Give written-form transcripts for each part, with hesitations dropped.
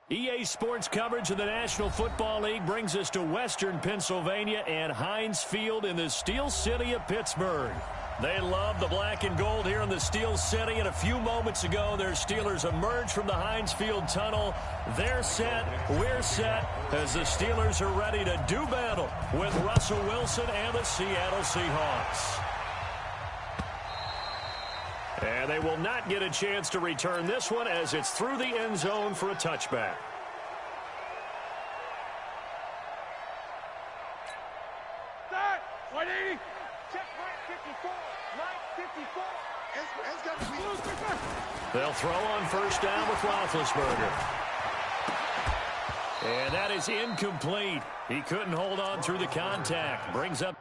EA Sports coverage of the National Football League brings us to Western Pennsylvania and Heinz Field in the Steel City of Pittsburgh. They love the black and gold here in the Steel City, and a few moments ago, their Steelers emerged from the Heinz Field tunnel. They're set, we're set, as the Steelers are ready to do battle with Russell Wilson and the Seattle Seahawks. And they will not get a chance to return this one as it's through the end zone for a touchback. Start! 180! Check right 54! Right 54! They'll throw on first down with Roethlisberger. And that is incomplete. He couldn't hold on through the contact. Brings up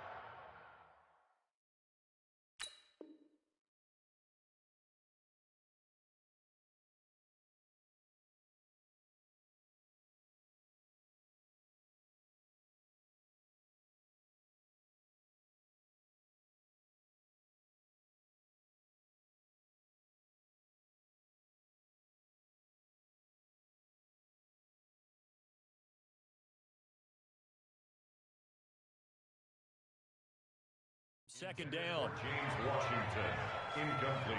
second down. James Washington, incomplete.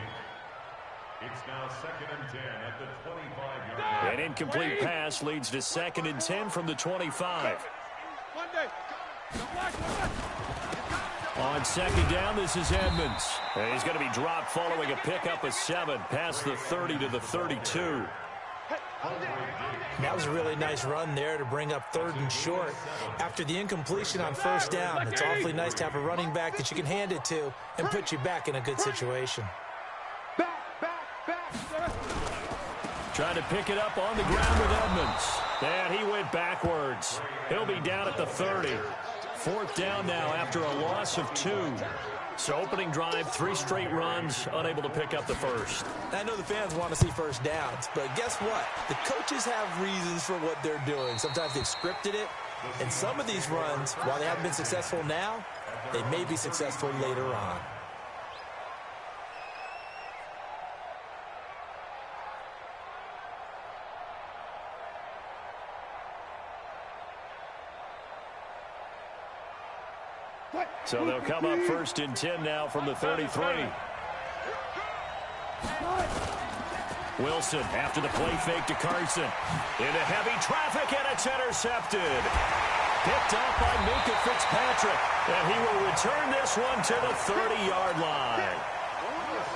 It's now 2nd and 10 at the 25-yard line. An incomplete pass leads to 2nd and 10 from the 25. On second down, this is Edmonds. And he's going to be dropped following a pickup of 7 past the 30 to the 32. That was a really nice run there to bring up 3rd and short. After the incompletion on first down, it's awfully nice to have a running back that you can hand it to and put you back in a good situation. Trying to pick it up on the ground with Edmonds. And he went backwards. He'll be down at the 30. 4th down now after a loss of 2. So opening drive, 3 straight runs, unable to pick up the first. I know the fans want to see first downs, but guess what? The coaches have reasons for what they're doing. Sometimes they've scripted it, and some of these runs, while they haven't been successful now, they may be successful later on. So they'll come up 1st and 10 now from the 33. Wilson after the play fake to Carson. Into heavy traffic, and it's intercepted. Picked off by Minka Fitzpatrick. And he will return this one to the 30-yard line.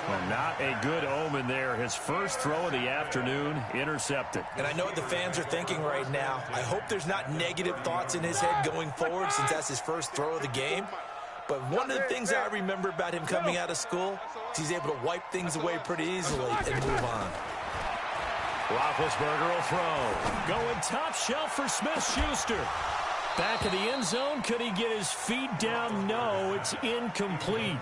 Well, not a good omen there. His first throw of the afternoon, intercepted. And I know what the fans are thinking right now. I hope there's not negative thoughts in his head going forward since that's his first throw of the game. But one of the things I remember about him coming out of school is he's able to wipe things away pretty easily and move on. Roethlisberger will throw. Going top shelf for Smith-Schuster. Back of the end zone. Could he get his feet down? No, it's incomplete.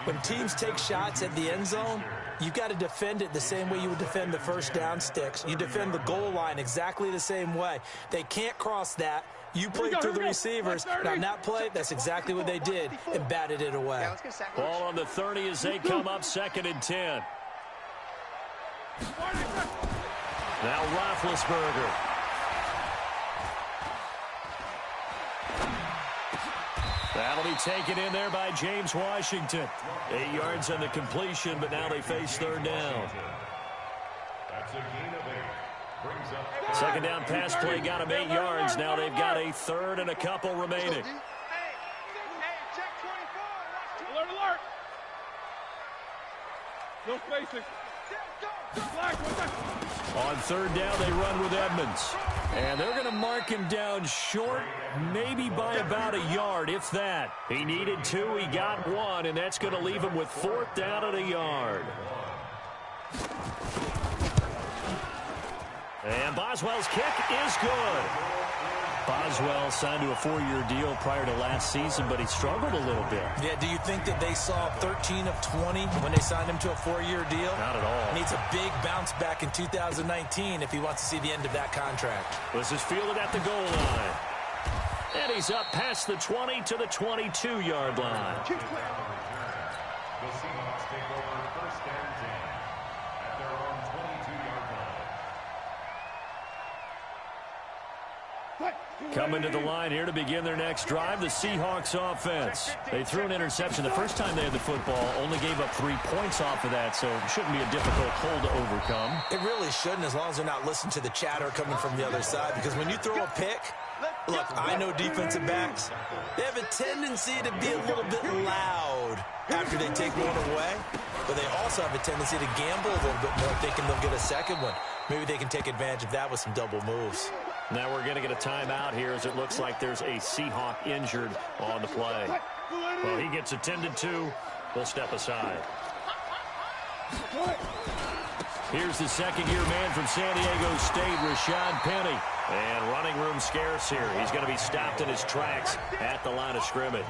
When teams take shots at the end zone, you've got to defend it the same way you would defend the first down sticks. You defend the goal line exactly the same way. They can't cross that. You play through the receivers. Now, on that play, that's exactly what they did and batted it away. Ball on the 30 as they come up 2nd and 10. Now Roethlisberger. That'll be taken in there by James Washington. 8 yards on the completion, but now they face 3rd down. That's a gain of 8. Brings up 2nd down pass play got him 8 yards. Now they've got a 3rd and a couple remaining. Check 24. Alert, alert. No spacing. On 3rd down, they run with Edmonds. And they're going to mark him down short, maybe by about a yard, if that. He needed 2, he got 1, and that's going to leave him with 4th down and a yard. And Boswell's kick is good. Boswell signed to a 4-year deal prior to last season, but he struggled a little bit. Yeah, do you think that they saw 13 of 20 when they signed him to a 4-year deal? Not at all. Needs a big bounce back in 2019 if he wants to see the end of that contract. This is fielded at the goal line. And he's up past the 20 to the 22-yard line. The Seahawks take over 1st and 10 at their own 22-yard line. Coming to the line here to begin their next drive, the Seahawks offense. They threw an interception the first time they had the football, only gave up 3 points off of that, so it shouldn't be a difficult hole to overcome. It really shouldn't, as long as they're not listening to the chatter coming from the other side, because when you throw a pick, look, I know defensive backs, they have a tendency to be a little bit loud after they take one away, but they also have a tendency to gamble a little bit more, thinking they'll get a second one. Maybe they can take advantage of that with some double moves. Now we're going to get a timeout here as it looks like there's a Seahawk injured on the play. Well, he gets attended to. We'll step aside. Here's the second-year man from San Diego State, Rashad Penny. And running room scarce here. He's going to be stopped in his tracks at the line of scrimmage.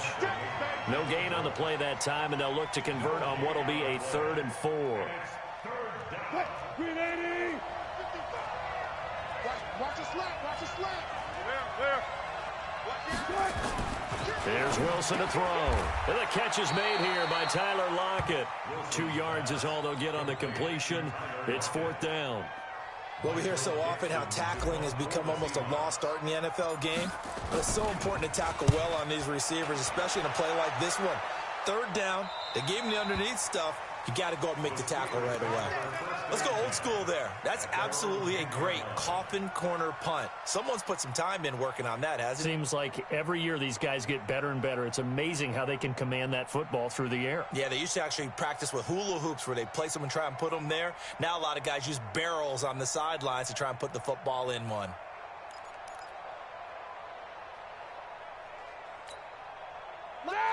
No gain on the play that time, and they'll look to convert on what will be a 3rd and 4. Watch the slap. Watch the slap. Here's Wilson to throw. And the catch is made here by Tyler Lockett. 2 yards is all they'll get on the completion. It's 4th down. Well, we hear so often how tackling has become almost a lost art in the NFL game. But it's so important to tackle well on these receivers, especially in a play like this one. 3rd down, they gave him the underneath stuff. You got to go up and make the tackle right away. Let's go old school there. That's absolutely a great coffin corner punt. Someone's put some time in working on that, hasn't it? Seems like every year these guys get better and better. It's amazing how they can command that football through the air. Yeah, they used to actually practice with hula hoops where they place them and try and put them there. Now a lot of guys use barrels on the sidelines to try and put the football in one.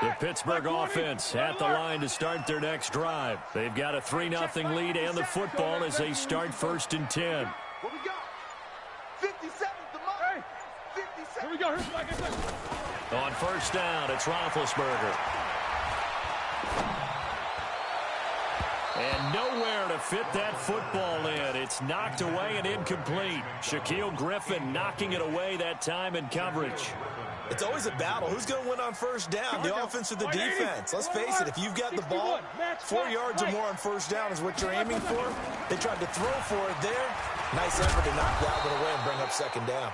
The Pittsburgh offense at the line to start their next drive. They've got a 3-0 lead and the football as they start 1st and 10. What we got? 57 the mark. 57. Here we go. Here's like I said. On 1st down, it's Roethlisberger. And nowhere to fit that football in. It's knocked away and incomplete. Shaquille Griffin knocking it away that time in coverage. It's always a battle. Who's going to win on 1st down, the offense or the defense? Let's face it, if you've got the ball, 4 yards or more on 1st down is what you're aiming for. They tried to throw for it there. Nice effort to knock that one away and bring up 2nd down.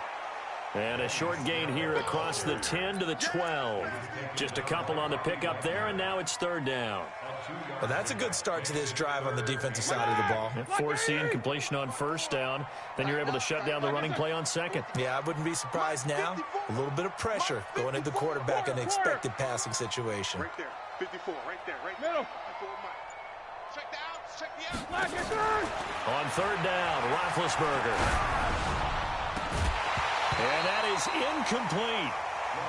And a short gain here across the 10 to the 12. Just a couple on the pickup there, and now it's 3rd down. Well, that's a good start to this drive on the defensive side of the ball. Forcing completion on 1st down. Then you're able to shut down the running play on 2nd. Yeah, I wouldn't be surprised now. A little bit of pressure going into the quarterback in an expected passing situation. Right there. 54. Right there. Right middle. Check the outs. Check the outs. On 3rd down, Roethlisberger. And that is incomplete.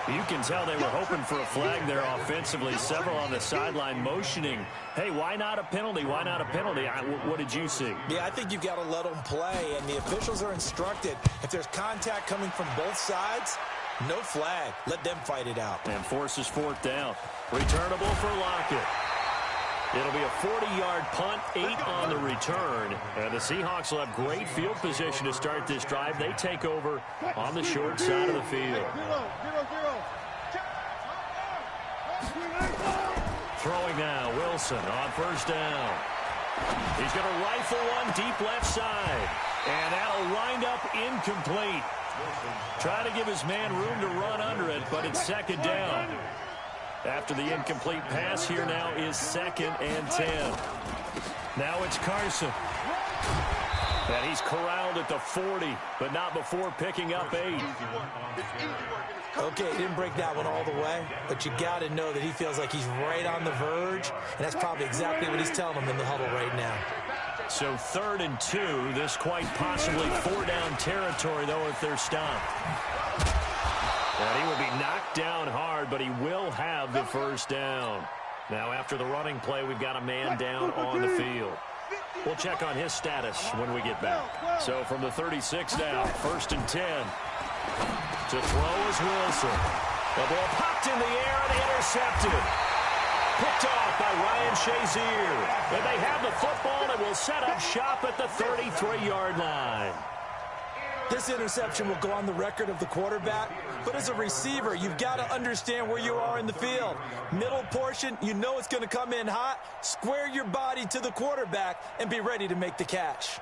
You can tell they were hoping for a flag there offensively. Several on the sideline motioning. Hey, why not a penalty? Why not a penalty? What did you see? Yeah, I think you've got to let them play, and the officials are instructed. If there's contact coming from both sides, no flag. Let them fight it out. And forces 4th down. Returnable for Lockett. It'll be a 40-yard punt, 8 on the return. And the Seahawks will have great field position to start this drive. They take over on the short side of the field. Throwing now, Wilson on 1st down. He's going to rifle one deep left side. And that'll wind up incomplete. Try to give his man room to run under it, but it's 2nd down. After the incomplete pass, here now is 2nd and 10. Now it's Carson. And he's corralled at the 40, but not before picking up 8. Okay, he didn't break that one all the way, but you got to know that he feels like he's right on the verge, and that's probably exactly what he's telling them in the huddle right now. So 3rd and 2, this quite possibly 4-down territory, though, if they're stopped. And he will be knocked down hard, but he will have the 1st down. Now, after the running play, we've got a man down on the field. We'll check on his status when we get back. So from the 36 now, 1st and 10. To throw is Wilson. The ball popped in the air and intercepted. Picked off by Ryan Shazier. And they have the football and will set up shop at the 33-yard line. This interception will go on the record of the quarterback, but as a receiver, you've got to understand where you are in the field. Middle portion, you know it's going to come in hot. Square your body to the quarterback and be ready to make the catch.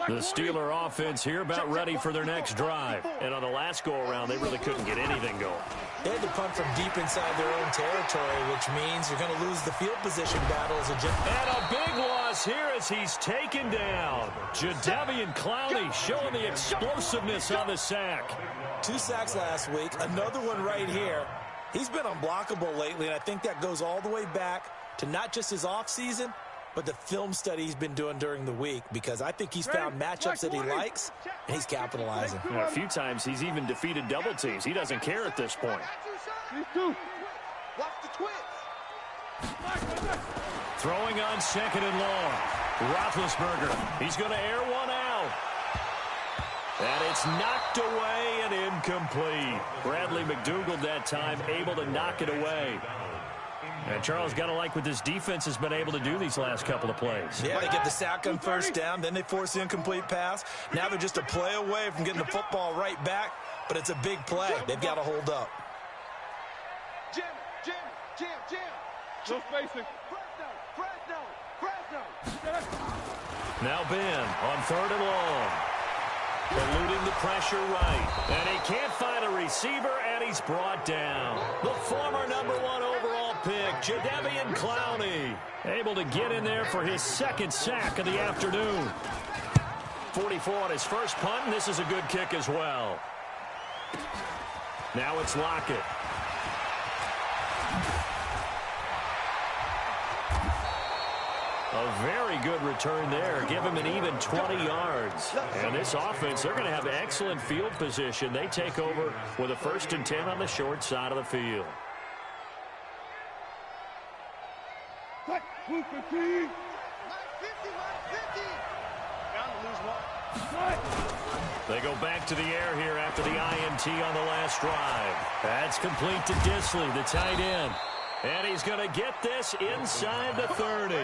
The Steeler offense here about ready for their next drive. And on the last go-around, they really couldn't get anything going. They had to punt from deep inside their own territory, which means you're going to lose the field position battle as a jet. And a big loss here as he's taken down. Jadeveon Clowney showing the explosiveness on the sack. 2 sacks last week, another one right here. He's been unblockable lately, and I think that goes all the way back to not just his offseason, but the film study he's been doing during the week, because I think he's found matchups that he likes, and he's capitalizing. A few times he's even defeated double teams. He doesn't care at this point. Watch the twist. Throwing on 2nd and long. Roethlisberger, he's going to air one out. And it's knocked away and incomplete. Bradley McDougald that time able to knock it away. And Charles, got to like what this defense has been able to do these last couple of plays. Yeah, they get the sack on first down, then they force the incomplete pass. Now they're just a play away from getting the football right back, but it's a big play. They've got to hold up. Jam. No spacing. Fresno. Now Ben on 3rd and long. Eluding the pressure right. And he can't find a receiver, and he's brought down. The former #1 overall pick, Jadeveon Clowney, able to get in there for his 2nd sack of the afternoon. 44 on his first punt, and this is a good kick as well. Now it's Lockett. A very good return there. Give him an even 20 yards. And this offense, they're going to have excellent field position. They take over with a 1st and 10 on the short side of the field. They go back to the air here after the INT on the last drive. That's complete to Disley, the tight end. And he's going to get this inside the 30.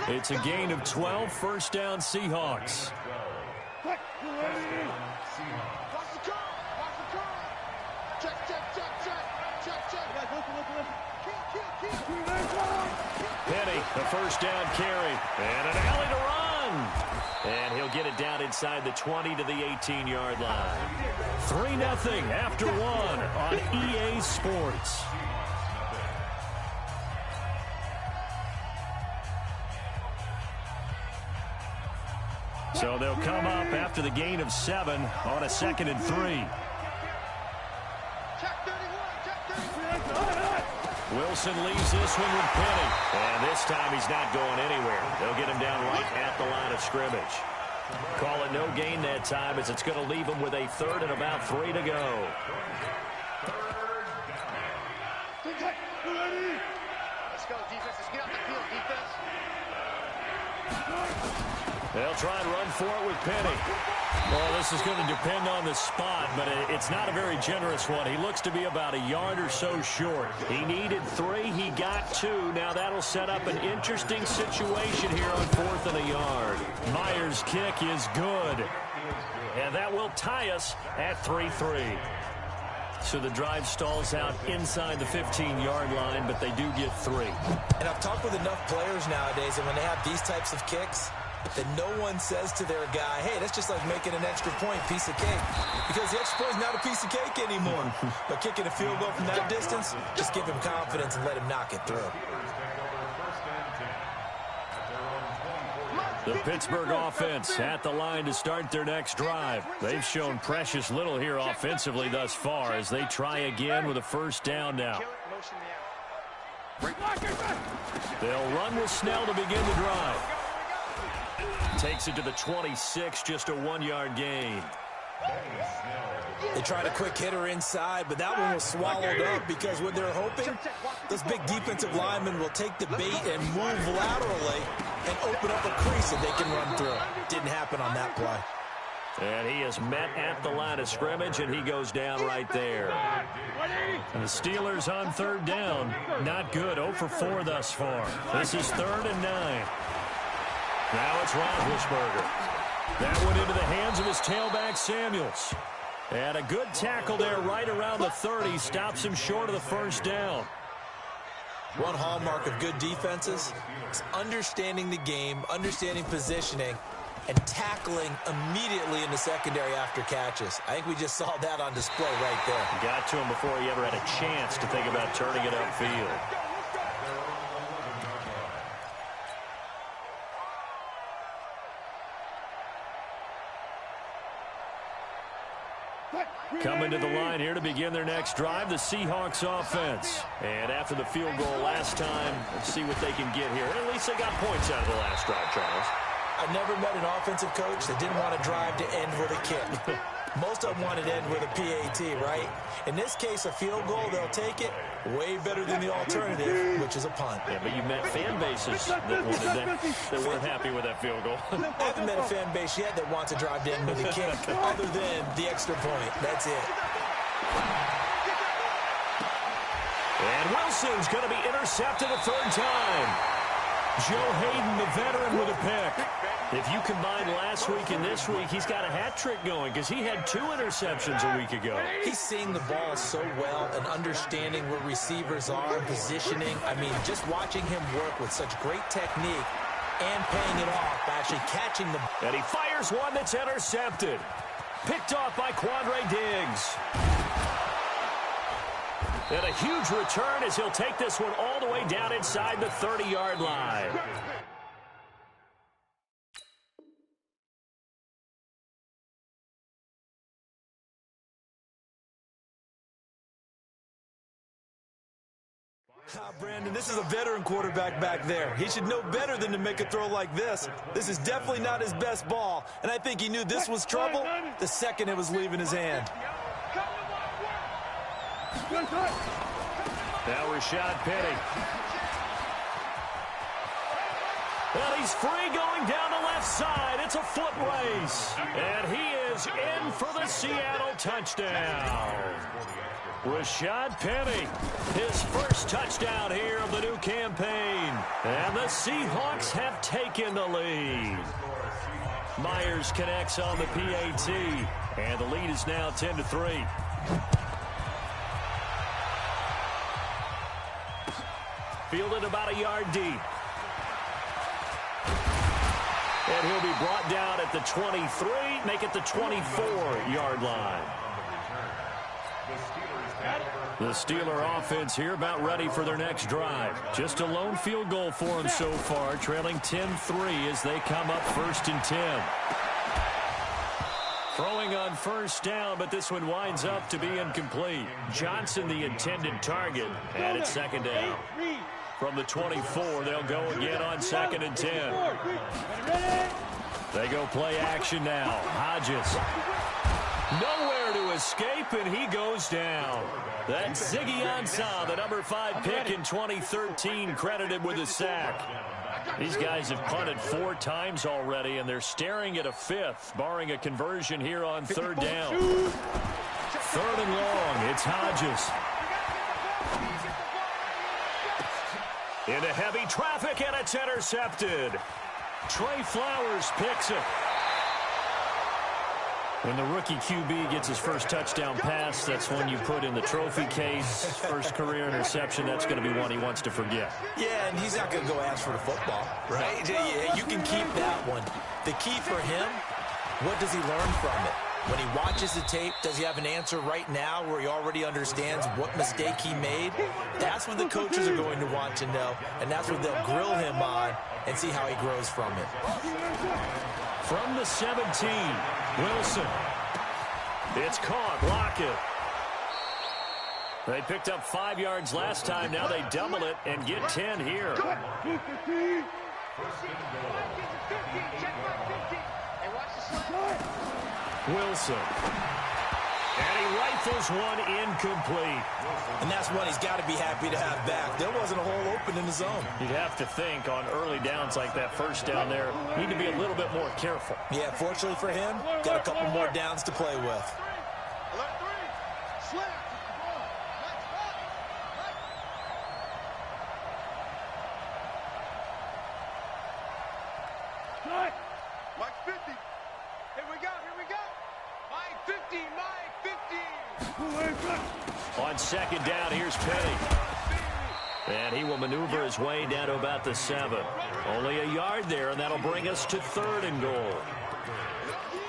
It's a gain of 12, 1st down Seahawks. Penny, the 1st down carry. And an alley to run. And he'll get it down inside the 20 to the 18-yard line. 3-0 after 1 on EA Sports. So they'll come up after the gain of 7 on a 2nd and 3. Wilson leaves this one with Penny. And this time he's not going anywhere. They'll get him down right at the line of scrimmage. Call it no gain that time, as it's going to leave him with a 3rd and about 3 to go. Let's go, defense. Let's get out the field, defense. They'll try and run for it with Penny. Well, this is going to depend on the spot, but it's not a very generous one. He looks to be about a yard or so short. He needed 3. He got 2. Now that'll set up an interesting situation here on 4th and a yard. Myers' kick is good. And that will tie us at 3-3. So the drive stalls out inside the 15-yard line, but they do get 3. And I've talked with enough players nowadays, and when they have these types of kicks, that no one says to their guy, hey, that's just like making an extra point, piece of cake. Because the extra point is not a piece of cake anymore. But kicking a field goal from that distance, just give him confidence and let him knock it through. The Pittsburgh offense at the line to start their next drive. They've shown precious little here offensively thus far as they try again with a 1st down now. They'll run with Snell to begin the drive. Takes it to the 26, just a 1-yard gain. They tried a quick hitter inside, but that one was swallowed up because what they're hoping, those big defensive linemen will take the bait and move laterally and open up a crease that they can run through. Didn't happen on that play. And he is met at the line of scrimmage, and he goes down right there. And the Steelers on 3rd down. Not good, 0 for 4 thus far. This is 3rd and 9. Now it's Roethlisberger. That went into the hands of his tailback, Samuels. And a good tackle there right around the 30. Stops him short of the 1st down. One hallmark of good defenses is understanding the game, understanding positioning, and tackling immediately in the secondary after catches. I think we just saw that on display right there. Got to him before he ever had a chance to think about turning it upfield. Coming to the line here to begin their next drive, the Seahawks offense. And after the field goal last time, let's see what they can get here. At least they got points out of the last drive, Charles. I've never met an offensive coach that didn't want to drive to end with a kick. Most of them wanted to end with a PAT, right? In this case, a field goal, they'll take it. Way better than the alternative, which is a punt. Yeah, but you met fan bases that wanted that weren't happy with that field goal. I haven't met a fan base yet that wants to drive to end with a kick, other than the extra point. That's it. And Wilson's going to be intercepted a third time. Joe Hayden, the veteran, with a pick. If you combine last week and this week, he's got a hat trick going because he had 2 interceptions a week ago. He's seeing the ball so well and understanding where receivers are, positioning. I mean, just watching him work with such great technique and paying it off, actually catching the ball. And he fires one that's intercepted. Picked off by Quandre Diggs. And a huge return as he'll take this one all the way down inside the 30-yard line. Brandon, this is a veteran quarterback back there. He should know better than to make a throw like this. This is definitely not his best ball, and I think he knew this was trouble the second it was leaving his hand. Now Rashad Penny. And he's free going down the left side. It's a foot race. And he is in for the Seattle touchdown. Rashad Penny, his first touchdown here of the new campaign. And the Seahawks have taken the lead. Myers connects on the PAT. And the lead is now 10-3. Fielded about a yard deep. And he'll be brought down at the 23, make it the 24-yard line. The Steeler offense here about ready for their next drive. Just a lone field goal for them so far, trailing 10-3 as they come up 1st and 10. Throwing on first down, but this one winds up to be incomplete. Johnson, the intended target, and it's 2nd down. From the 24, they'll go again on 2nd and 10. They go play action now. Hodges. Nowhere to escape, and he goes down. That's Ziggy Ansah, the number 5 pick in 2013, credited with a sack. These guys have punted 4 times already, and they're staring at a 5th, barring a conversion here on 3rd down. 3rd and long, it's Hodges. Into heavy traffic, and it's intercepted. Trey Flowers picks it. When the rookie QB gets his first touchdown pass, that's when you put in the trophy case. First career interception, that's going to be one he wants to forget. Yeah, and he's not going to go ask for the football, right? Yeah, you can keep that one. The key for him, what does he learn from it? When he watches the tape, does he have an answer right now where he already understands what mistake he made? That's what the coaches are going to want to know, and that's what they'll grill him on and see how he grows from it. From the 17, Wilson. It's caught. Lockett. They picked up 5 yards last time. Now they double it and get 10 here. Wilson. And he rifles one incomplete. And that's one he's got to be happy to have back. There wasn't a hole open in the zone. You'd have to think on early downs like that first down there, need to be a little bit more careful. Yeah, fortunately for him, got a couple more downs to play with. Mike 50. Here we go. Mike 50. On 2nd down, here's Penny. And he will maneuver his way down to about the 7. Only a yard there, and that'll bring us to 3rd and goal.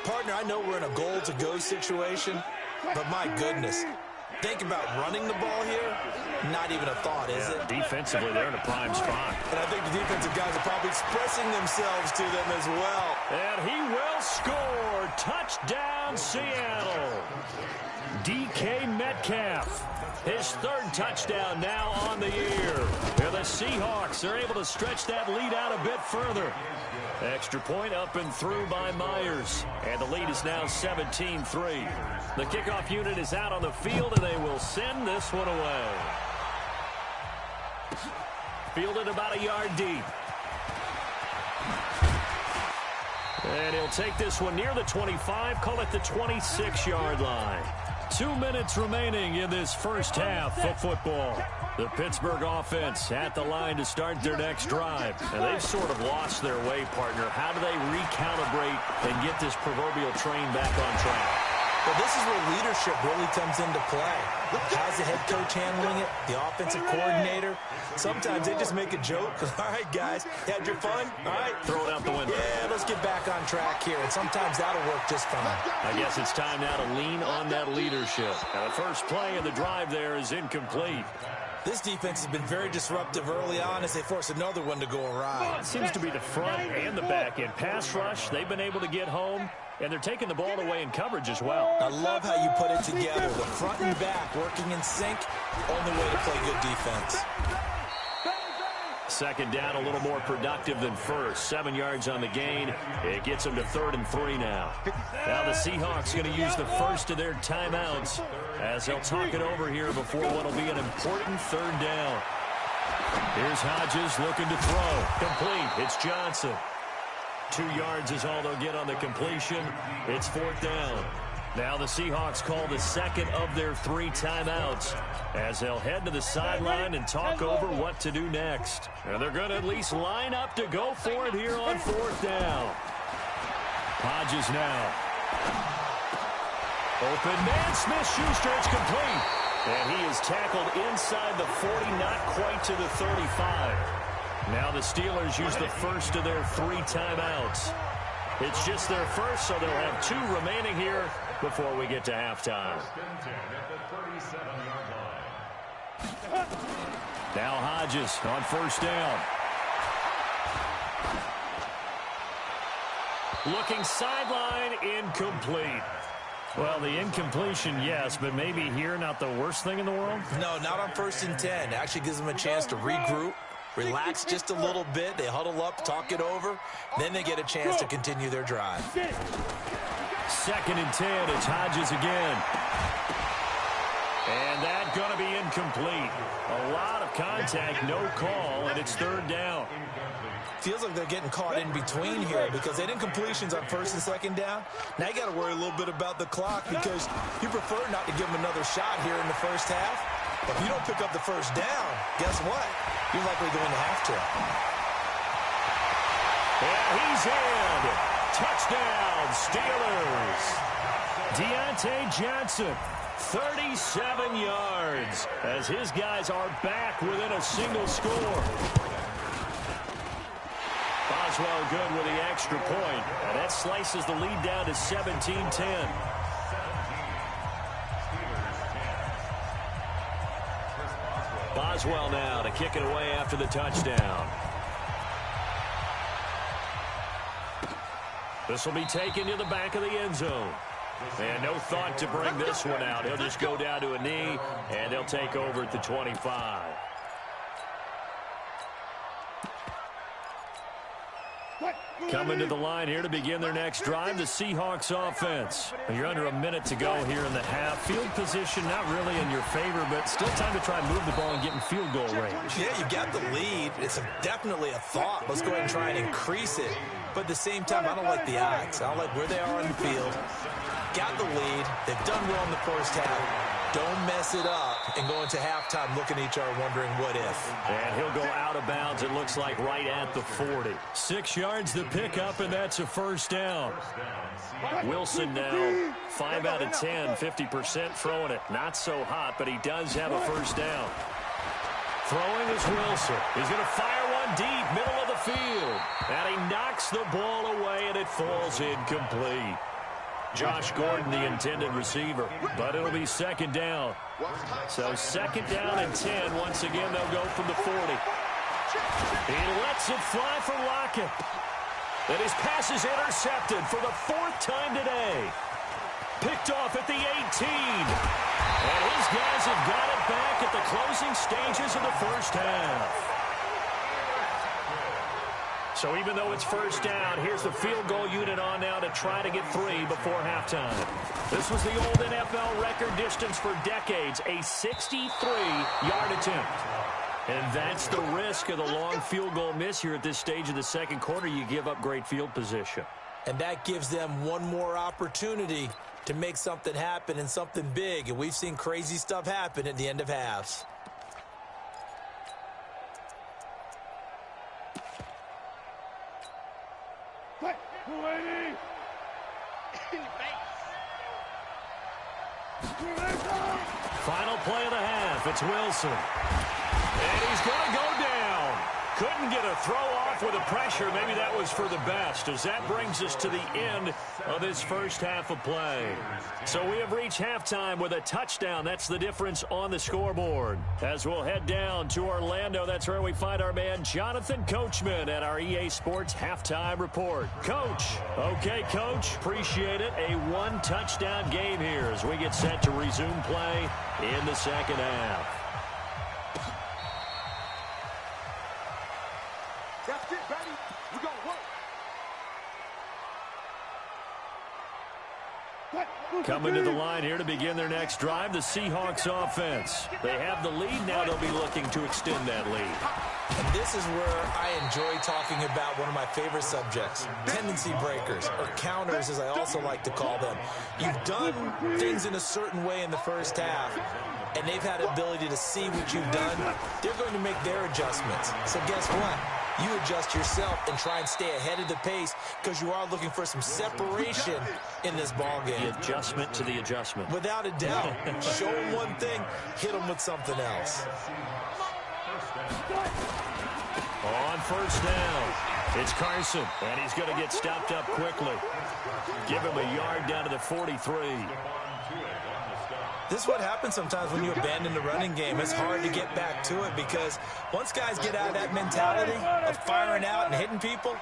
Partner, I know we're in a goal-to-go situation, but my goodness, think about running the ball here. Not even a thought, is it? Defensively, they're in a prime spot. And I think the defensive guys are probably expressing themselves to them as well. And he will score. Touchdown, Seattle. DK Metcalf. His 3rd touchdown now on the year. And the Seahawks are able to stretch that lead out a bit further. Extra point up and through by Myers. And the lead is now 17-3. The kickoff unit is out on the field, and they will send this one away. Fielded about a yard deep. And he'll take this one near the 25, call it the 26-yard line. 2 minutes remaining in this first half of football. The Pittsburgh offense at the line to start their next drive. And they've sort of lost their way, partner. How do they recalibrate and get this proverbial train back on track? Well, this is where leadership really comes into play. How's the head coach handling it? The offensive coordinator? Sometimes they just make a joke. All right, guys, had your fun? All right. Throw it out the window. Yeah, let's get back on track here. And sometimes that'll work just fine. I guess it's time now to lean on that leadership. Now, the first play of the drive there is incomplete. This defense has been very disruptive early on as they force another one to go awry. It seems to be the front and the back end. Pass rush, they've been able to get home, and they're taking the ball away in coverage as well. I love how you put it together. The front and back working in sync. Only way to play good defense. Second down, a little more productive than first. 7 yards on the gain. It gets them to 3rd and 3 now. Now the Seahawks going to use the first of their timeouts as they'll talk it over here before what will be an important 3rd down. Here's Hodges looking to throw. Complete. It's Johnson. 2 yards is all they'll get on the completion. It's 4th down. Now the Seahawks call the second of their 3 timeouts as they'll head to the sideline and talk over what to do next. And they're going to at least line up to go for it here on 4th down. Hodges now. Open man, Smith-Schuster, it's complete. And he is tackled inside the 40, not quite to the 35. Now the Steelers use the first of their 3 timeouts. It's just their first, so they'll have 2 remaining here before we get to halftime. Now Hodges on 1st down. Looking sideline, incomplete. Well, the incompletion, yes, but maybe here not the worst thing in the world? No, not on 1st and 10. It actually gives them a chance to regroup, relax just a little bit. They huddle up, talk it over. Then they get a chance to continue their drive. 2nd and 10. It's Hodges again. And that's going to be incomplete. A lot of contact, no call, and it's 3rd down. Feels like they're getting caught in between here because they did incompletions on 1st and 2nd down. Now you got to worry a little bit about the clock because you prefer not to give them another shot here in the first half. But if you don't pick up the 1st down, guess what? You're likely going to have to. And he's in. Touchdown, Steelers. Deontay Johnson, 37 yards, as his guys are back within a single score. Boswell good with the extra point, and that slices the lead down to 17-10. Boswell now to kick it away after the touchdown. This will be taken to the back of the end zone. And no thought to bring this one out. He'll just go down to a knee, and they'll take over at the 25. Coming to the line here to begin their next drive, the Seahawks offense. You're under a minute to go here in the half. Field position not really in your favor, but still time to try and move the ball and get in field goal range. Yeah, you got the lead. It's definitely a thought. Let's go ahead and try and increase it. But at the same time, I don't like the odds. I don't like where they are on the field. Got the lead. They've done well in the first half. Don't mess it up and go into halftime looking at each other wondering what if. And he'll go out of bounds, it looks like, right at the 40. 6 yards to pick up, and that's a 1st down. Wilson now 5 out of 10, 50% throwing it. Not so hot, but he does have a 1st down. Throwing is Wilson. He's going to fire one deep, middle of the field. And he knocks the ball away, and it falls incomplete. Josh Gordon, the intended receiver, but it'll be second down. So second down and 10. Once again, they'll go from the 40. He lets it fly for Lockett. And his pass is intercepted for the 4th time today. Picked off at the 18. And his guys have got it back at the closing stages of the first half. So even though it's first down, here's the field goal unit on now to try to get 3 before halftime. This was the old NFL record distance for decades, a 63-yard attempt. And that's the risk of the long field goal miss here at this stage of the second quarter. You give up great field position. And that gives them one more opportunity to make something happen and something big. And we've seen crazy stuff happen at the end of halves. Final play of the half. It's Wilson. And he's going to go down. Couldn't get a throw off with the pressure. Maybe that was for the best, as that brings us to the end of this first half of play. So we have reached halftime with a touchdown. That's the difference on the scoreboard. As we'll head down to Orlando, that's where we find our man Jonathan Coachman at our EA Sports Halftime Report. Coach. Okay, Coach. Appreciate it. A one-touchdown game here as we get set to resume play in the second half. That's it, baby. We're going to work. Coming to the line here to begin their next drive, the Seahawks offense. They have the lead. Now they'll be looking to extend that lead. And this is where I enjoy talking about one of my favorite subjects, tendency breakers, or counters as I also like to call them. You've done things in a certain way in the first half, and they've had the ability to see what you've done. They're going to make their adjustments. So guess what? You adjust yourself and try and stay ahead of the pace because you are looking for some separation in this ball game. The adjustment to the adjustment. Without a doubt. Show them one thing, hit them with something else. On first down, it's Carson, and he's going to get stopped up quickly. Give him a yard down to the 43. This is what happens sometimes when you abandon the running game. It's hard to get back to it because once guys get out of that mentality of firing out and hitting people,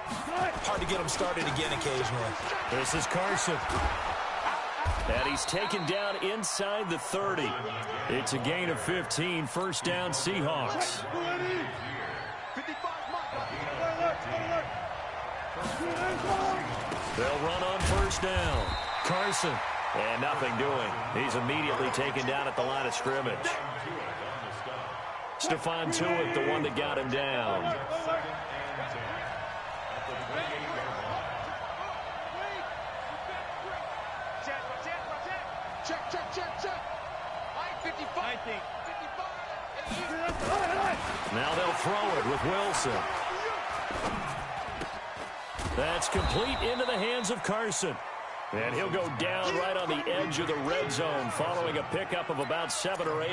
hard to get them started again occasionally. This is Carson. And he's taken down inside the 30. It's a gain of 15. First down, Seahawks. They'll run on first down. Carson. And nothing doing. He's immediately taken down at the line of scrimmage. Stephon Tuitt, the one that got him down. Check. 55. Now they'll throw it with Wilson. That's complete into the hands of Carson. And he'll go down right on the edge of the red zone following a pickup of about 7 or 8.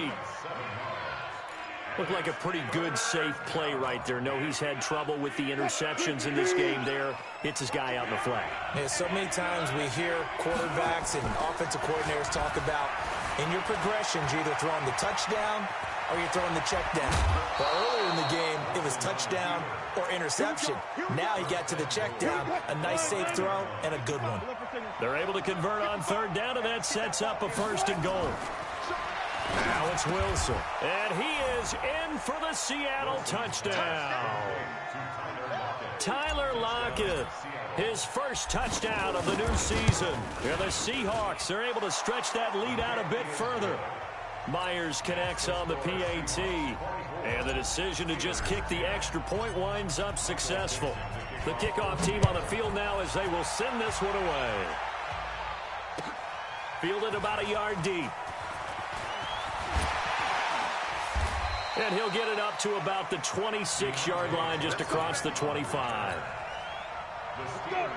Looked like a pretty good, safe play right there. No, he's had trouble with the interceptions in this game there. Hits his guy out in the flat. Yeah, so many times we hear quarterbacks and offensive coordinators talk about in your progressions, you're either throwing the touchdown or you're throwing the check down. But earlier in the game, it was touchdown or interception. Now he got to the check down, a nice safe throw, and a good one. They're able to convert on third down, and that sets up a first and goal. Now it's Wilson. And he is in for the Seattle touchdown. Tyler Lockett, his first touchdown of the new season. And the Seahawks are able to stretch that lead out a bit further. Myers connects on the PAT. And the decision to just kick the extra point winds up successful. The kickoff team on the field now as they will send this one away. Fielded about a yard deep. And he'll get it up to about the 26-yard line just across the 25.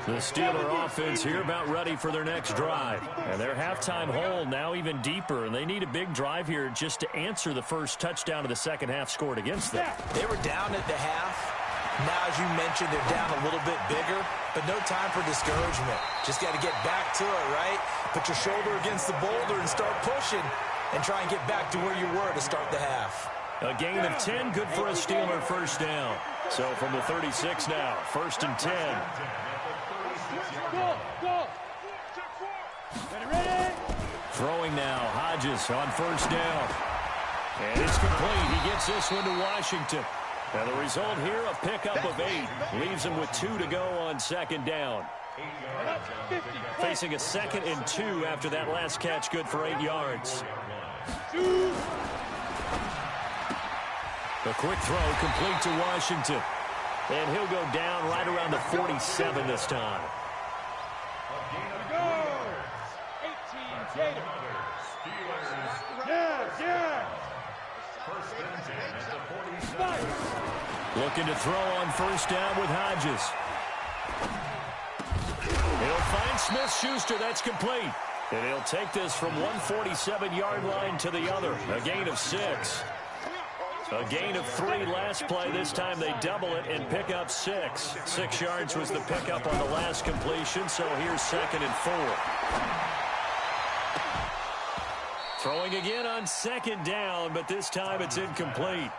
The Steeler offense here about ready for their next drive. And their halftime hole now even deeper, and they need a big drive here just to answer the first touchdown of the second half scored against them. They were down at the half. Now, as you mentioned, they're down a little bit bigger, but no time for discouragement. Just got to get back to it, right? Put your shoulder against the boulder and start pushing and try and get back to where you were to start the half. A gain of 10, good for a Steeler first down. So from the 36 now, 1st and 10. Go. Ready. Throwing now, Hodges on 1st down. And it's complete. He gets this one to Washington. And the result here, a pickup of 8. Leaves him with 2 to go on 2nd down. Facing a 2nd and 2 after that last catch, good for 8 yards. A quick throw complete to Washington. And he'll go down right around the 47 this time. 18, yeah. Looking to throw on 1st down with Hodges. He'll find Smith-Schuster. That's complete. And he'll take this from 147-yard line to the other. A gain of 6. A gain of 3 last play. This time they double it and pick up 6. 6 yards was the pickup on the last completion, so here's 2nd and 4. Throwing again on 2nd down, but this time it's incomplete.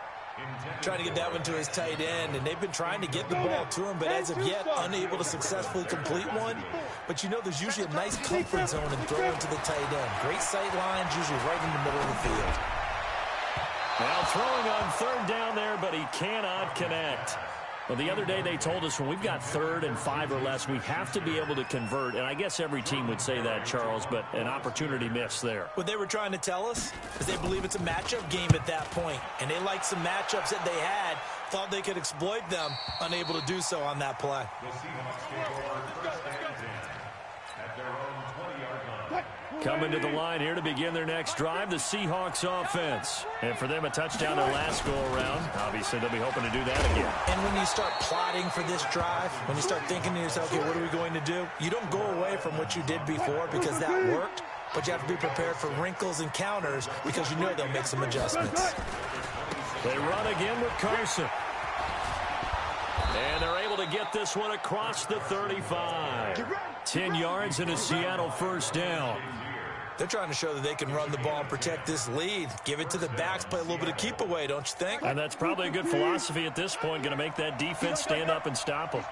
Trying to get that one to his tight end, and they've been trying to get the ball to him, but as of yet, unable to successfully complete one. But you know there's usually a nice comfort zone in throwing to the tight end. Great sight lines, usually right in the middle of the field. Now throwing on 3rd down there, but he cannot connect. Well, the other day they told us when we've got 3rd and 5 or less, we have to be able to convert. And I guess every team would say that, Charles, but an opportunity missed there. What they were trying to tell us is they believe it's a matchup game at that point. And they liked some matchups that they had, thought they could exploit them, unable to do so on that play. Coming to the line here to begin their next drive, the Seahawks offense. And for them, a touchdown their last go-around. Obviously, they'll be hoping to do that again. And when you start plotting for this drive, when you start thinking to yourself, okay, what are we going to do? You don't go away from what you did before because that worked, but you have to be prepared for wrinkles and counters because you know they'll make some adjustments. They run again with Carson. And they're able to get this one across the 35. 10 yards and a Seattle 1st down. They're trying to show that they can run the ball and protect this lead. Give it to the backs, play a little bit of keep away, don't you think? And that's probably a good philosophy at this point, going to make that defense stand up and stop them.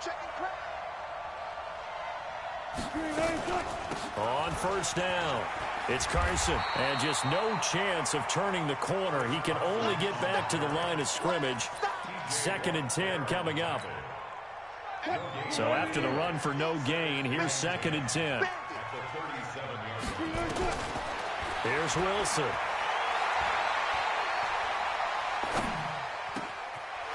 On 1st down, it's Carson. And just no chance of turning the corner. He can only get back to the line of scrimmage. 2nd and 10 coming up. So after the run for no gain, here's 2nd and 10. Here's Wilson.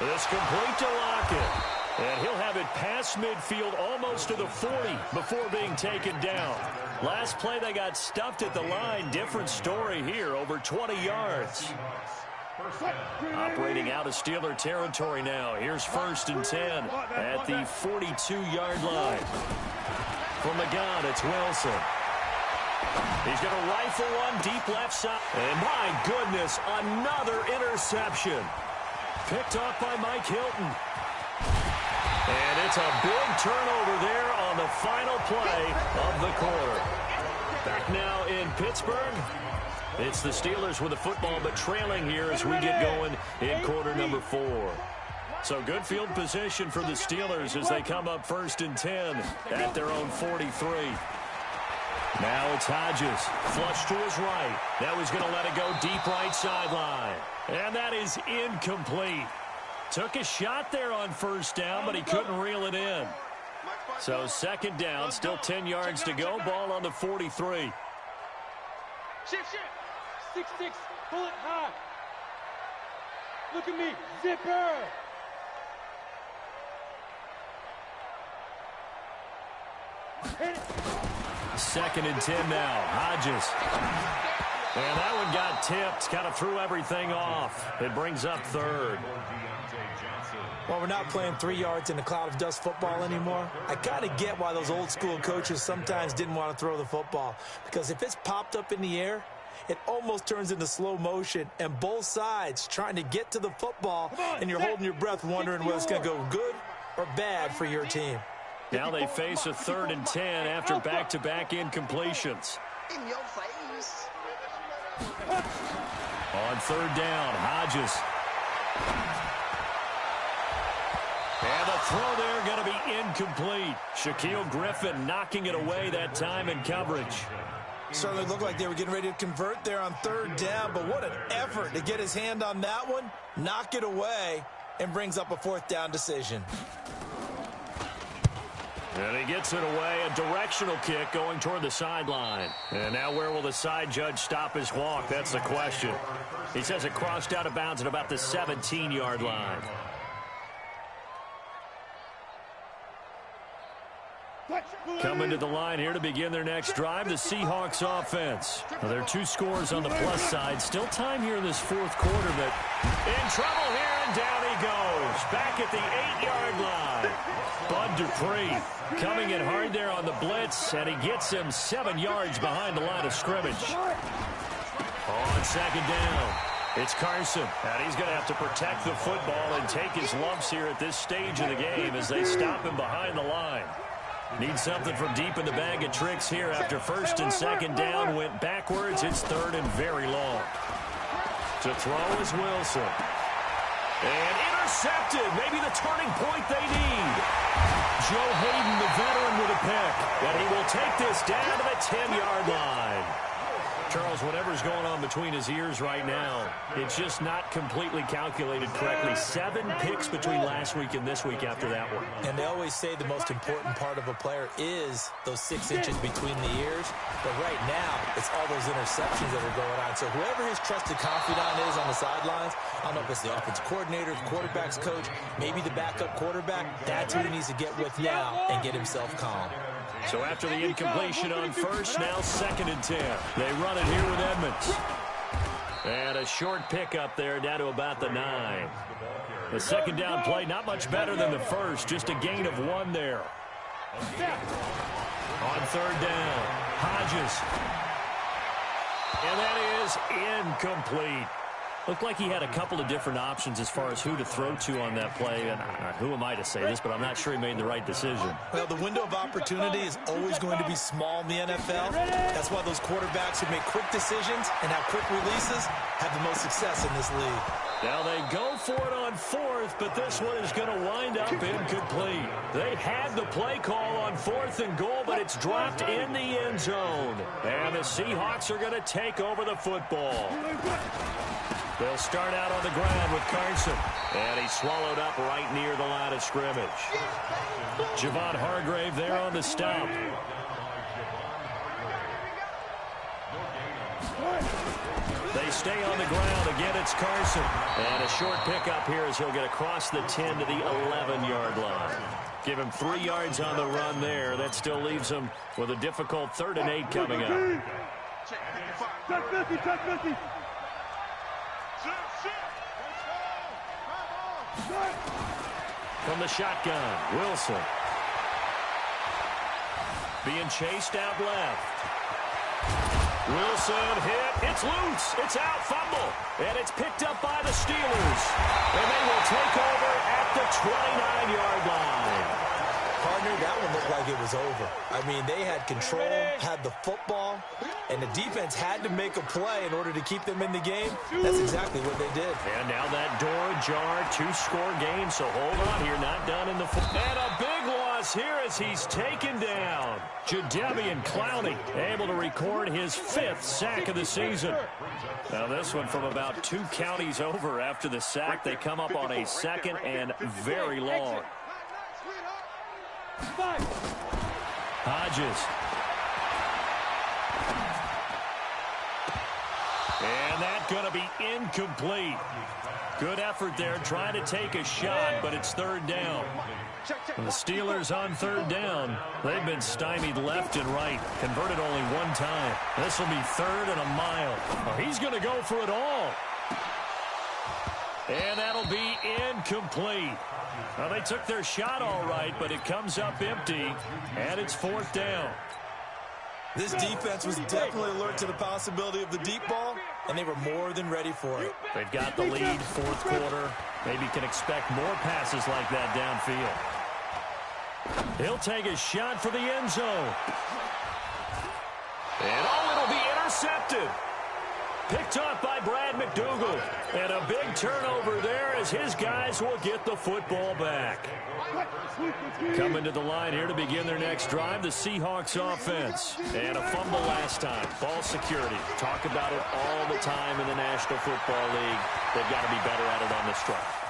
It's complete to Lockett. And he'll have it past midfield almost to the 40 before being taken down. Last play they got stuffed at the line. Different story here, over 20 yards. Operating out of Steeler territory now. Here's 1st and 10 at the 42-yard line. From the gun, it's Wilson. He's going to rifle one deep left side. And my goodness, another interception. Picked off by Mike Hilton. And it's a big turnover there on the final play of the quarter. Back now in Pittsburgh. It's the Steelers with the football, but trailing here as we get going in quarter number 4. So good field position for the Steelers as they come up 1st and 10 at their own 43. Now it's Hodges, flush to his right. Now he's going to let it go deep right sideline. And that is incomplete. Took a shot there on 1st down, but he couldn't reel it in. So 2nd down, still 10 yards to go. Ball on the 43. Shift. 6-6, pull it high. Look at me, zipper. Hit it. 2nd and 10 now. Hodges. And that one got tipped, kind of threw everything off. It brings up third. Well, we're not playing 3 yards in a cloud of dust football anymore. I kind of get why those old school coaches sometimes didn't want to throw the football. Because if it's popped up in the air, it almost turns into slow motion, and both sides trying to get to the football, and you're holding your breath wondering whether it's going to go good or bad for your team. Now they face a 3rd and 10 after back-to-back incompletions. In your face. On 3rd down, Hodges. And the throw there going to be incomplete. Shaquille Griffin knocking it away that time in coverage. Certainly looked like they were getting ready to convert there on 3rd down, but what an effort to get his hand on that one, knock it away, and brings up a 4th down decision. And he gets it away, a directional kick going toward the sideline. And now where will the side judge stop his walk? That's the question. He says it crossed out of bounds at about the 17-yard line. Coming to the line here to begin their next drive, the Seahawks offense. Well, there are 2 scores on the plus side. Still time here in this 4th quarter, but in trouble here, and down he goes. Back at the 8-yard line. Bud Dupree coming in hard there on the blitz, and he gets him 7 yards behind the line of scrimmage. On 2nd down, it's Carson, and he's going to have to protect the football and take his lumps here at this stage of the game as they stop him behind the line. Need something from deep in the bag of tricks here after 1st and 2nd down went backwards. It's 3rd and very long. To throw is Wilson. And intercepted. Maybe the turning point they need. Joe Hayden, the veteran, with a pick. And he will take this down to the 10-yard line. Charles, whatever's going on between his ears right now, it's just not completely calculated correctly. 7 picks between last week and this week after that one. And they always say the most important part of a player is those 6 inches between the ears. But right now, it's all those interceptions that are going on. So whoever his trusted confidant is on the sidelines, I don't know if it's the offensive coordinator, the quarterback's coach, maybe the backup quarterback, that's who he needs to get with now and get himself calm. So after the incompletion on 1st, now 2nd and 10. They run it here with Edmonds. And a short pickup there down to about the 9. The 2nd down play not much better than the 1st, just a gain of 1 there. On 3rd down, Hodges. And that is incomplete. Looked like he had a couple of different options as far as who to throw to on that play. And who am I to say this, but I'm not sure he made the right decision. Well, the window of opportunity is always going to be small in the NFL. That's why those quarterbacks who make quick decisions and have quick releases have the most success in this league. Now they go for it on 4th, but this one is going to wind up incomplete. They had the play call on 4th and goal, but it's dropped in the end zone. And the Seahawks are going to take over the football. They'll start out on the ground with Carson. And he's swallowed up right near the line of scrimmage. Javon Hargrave there on the stop. They stay on the ground. Again, it's Carson. And a short pickup here as he'll get across the 10 to the 11-yard line. Give him 3 yards on the run there. That still leaves him with a difficult 3rd and 8 coming up. Check 50, check 50. From the shotgun, Wilson. Being chased out left. Wilson hit. It's loose. It's out. Fumble. And it's picked up by the Steelers. And they will take over at the 29-yard line. Partner, that one looked like it was over. I mean, they had control, had the football, and the defense had to make a play in order to keep them in the game. That's exactly what they did. And now that door ajar, 2-score game, so hold on here, not done in the and a big loss here as he's taken down. Jadeveon Clowney able to record his 5th sack of the season. Now this one from about 2 counties over after the sack. They come up on a 2nd and very long. Hodges. And that's going to be incomplete. Good effort there, trying to take a shot, but it's third down. And the Steelers on third down, they've been stymied left and right, converted only one time. This will be 3rd and a mile. Oh, he's going to go for it all. And that'll be incomplete. Well, they took their shot all right, but it comes up empty, and it's 4th down. This defense was definitely alert to the possibility of the deep ball, and they were more than ready for it. They've got the lead, 4th quarter. Maybe can expect more passes like that downfield. He'll take a shot for the end zone. And it'll be intercepted. Picked off by Brad McDougal. And a big turnover there as his guys will get the football back. Coming to the line here to begin their next drive, the Seahawks offense. And a fumble last time. Ball security. Talk about it all the time in the National Football League. They've got to be better at it on this drive.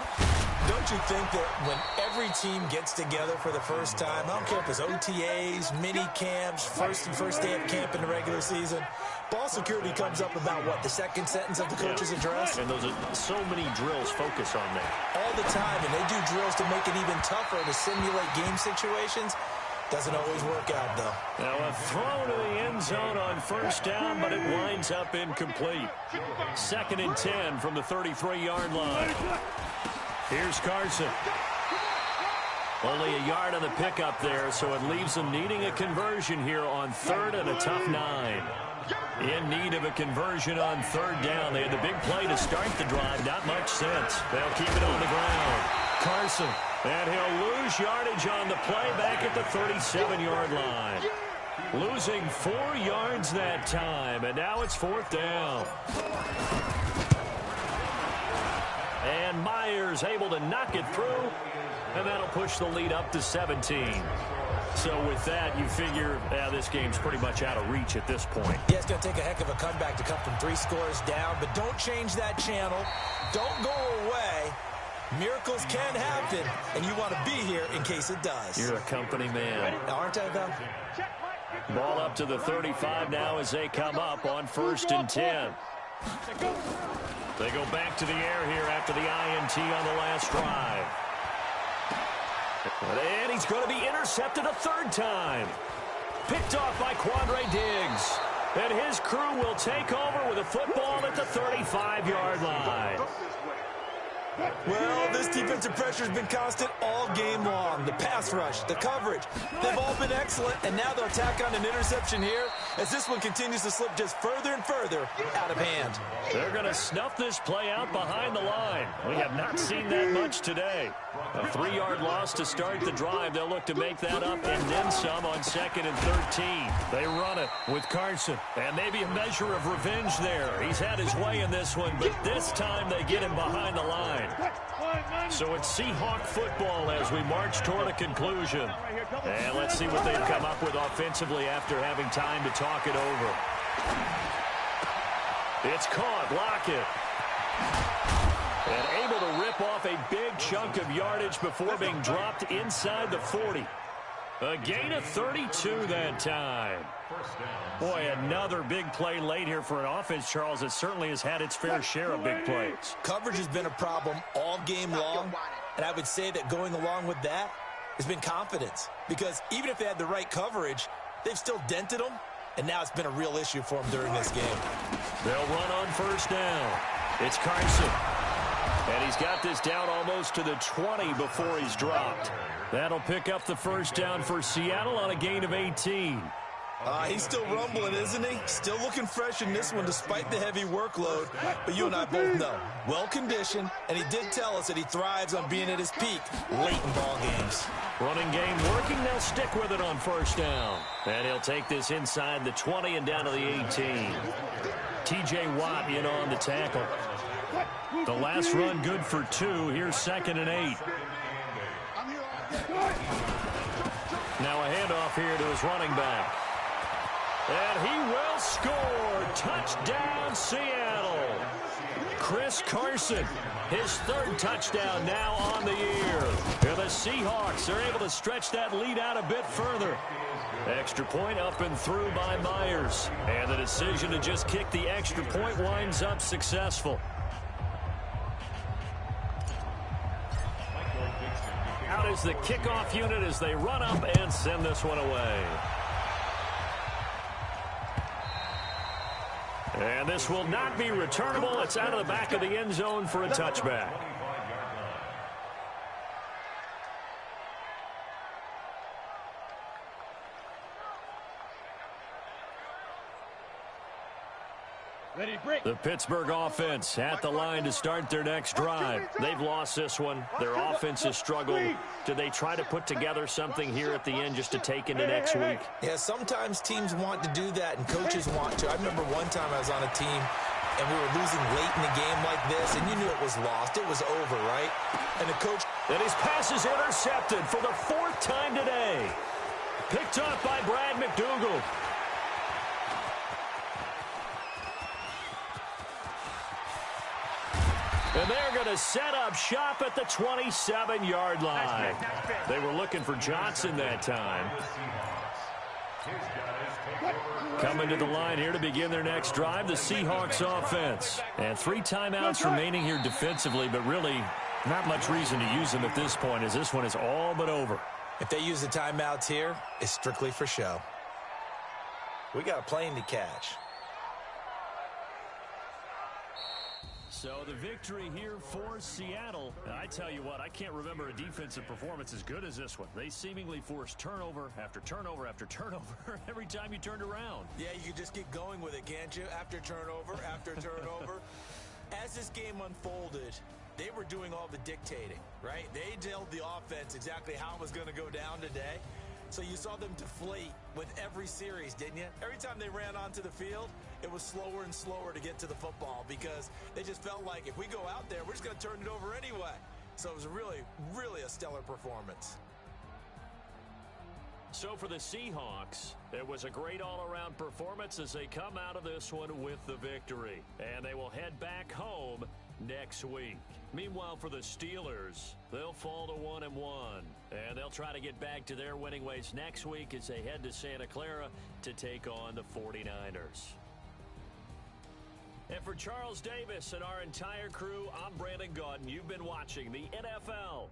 Don't you think that when every team gets together for the first time, I don't care if it's OTAs, mini camps, first day of camp in the regular season, ball security comes up about what, the second sentence of the coach's address? And those are so many drills focus on that. All the time, and they do drills to make it even tougher to simulate game situations. Doesn't always work out, though. Now a throw to the end zone on first down, but it winds up incomplete. 2nd and 10 from the 33-yard line. Here's Carson. Only a yard on the pickup there, so it leaves them needing a conversion here on 3rd and a tough 9. In need of a conversion on 3rd down. They had the big play to start the drive. Not much sense. They'll keep it on the ground. Carson. And he'll lose yardage on the play back at the 37-yard line. Losing 4 yards that time, and now it's 4th down. And Myers able to knock it through, and that'll push the lead up to 17. So with that, you figure this game's pretty much out of reach at this point. Yeah, it's going to take a heck of a comeback to come from 3 scores down, but don't change that channel. Don't go away. Miracles can happen, and you want to be here in case it does. You're a company man. Aren't I, though? Ball up to the 35 now as they come up on 1st and 10. They go back to the air here after the INT on the last drive. And he's going to be intercepted a 3rd time. Picked off by Quandre Diggs. And his crew will take over with a football at the 35-yard line. Well, this defensive pressure has been constant all game long. The pass rush, the coverage, they've all been excellent, and now they'll tack on an interception here as this one continues to slip just further and further out of hand. They're going to snuff this play out behind the line. We have not seen that much today. A 3-yard loss to start the drive. They'll look to make that up and then some on 2nd and 13. They run it with Carson, and maybe a measure of revenge there. He's had his way in this one, but this time they get him behind the line. So it's Seahawk football as we march toward a conclusion. And let's see what they've come up with offensively after having time to talk it over. It's caught. Lockett. And able to rip off a big chunk of yardage before being dropped inside the 40. A gain of 32 that time. Boy, another big play late here for an offense, Charles, that certainly has had its fair share of big plays. Coverage has been a problem all game long, and I would say that going along with that has been confidence. Because even if they had the right coverage, they've still dented them, and now it's been a real issue for them during this game. They'll run on 1st down. It's Carson. And he's got this down almost to the 20 before he's dropped. That'll pick up the 1st down for Seattle on a gain of 18. He's still rumbling, isn't he? Still looking fresh in this one despite the heavy workload. But you and I both know, well-conditioned, and he did tell us that he thrives on being at his peak late in ball games. Running game working. They'll stick with it on 1st down. And he'll take this inside the 20 and down to the 18. T.J. Watt in on the tackle. The last run good for 2. Here's 2nd and 8. Now a handoff here to his running back. And he will score. Touchdown, Seattle. Chris Carson, his 3rd touchdown now on the year. And the Seahawks are able to stretch that lead out a bit further. Extra point up and through by Myers. And the decision to just kick the extra point winds up successful. out as the kickoff unit as they run up and send this one away. And this will not be returnable. It's out of the back of the end zone for a touchback. The Pittsburgh offense at the line to start their next drive. They've lost this one. Their offense has struggled. Do they try to put together something here at the end just to take into next week? Yeah, sometimes teams want to do that and coaches want to. I remember one time I was on a team and we were losing late in the game like this, and you knew it was lost. It was over, right? And the coach... And his pass is intercepted for the 4th time today. Picked up by Brad McDougal. And they're going to set up shop at the 27-yard line. They were looking for Johnson that time. Coming to the line here to begin their next drive, the Seahawks offense. And 3 timeouts remaining here defensively, but really not much reason to use them at this point as this one is all but over. If they use the timeouts here, it's strictly for show. We got a plane to catch. So the victory here for Seattle. I tell you what, I can't remember a defensive performance as good as this one. They seemingly forced turnover after turnover after turnover every time you turned around. Yeah, you can just keep going with it, can't you? After turnover, after turnover. As this game unfolded, they were doing all the dictating, right? They told the offense exactly how it was going to go down today. So you saw them deflate with every series, didn't you? Every time they ran onto the field, it was slower and slower to get to the football because they just felt like if we go out there, we're just going to turn it over anyway. So it was really, really a stellar performance. So for the Seahawks, it was a great all-around performance as they come out of this one with the victory. And they will head back home next week. Meanwhile, for the Steelers, they'll fall to 1-1. And they'll try to get back to their winning ways next week as they head to Santa Clara to take on the 49ers. And for Charles Davis and our entire crew, I'm Brandon Gaudin. You've been watching the NFL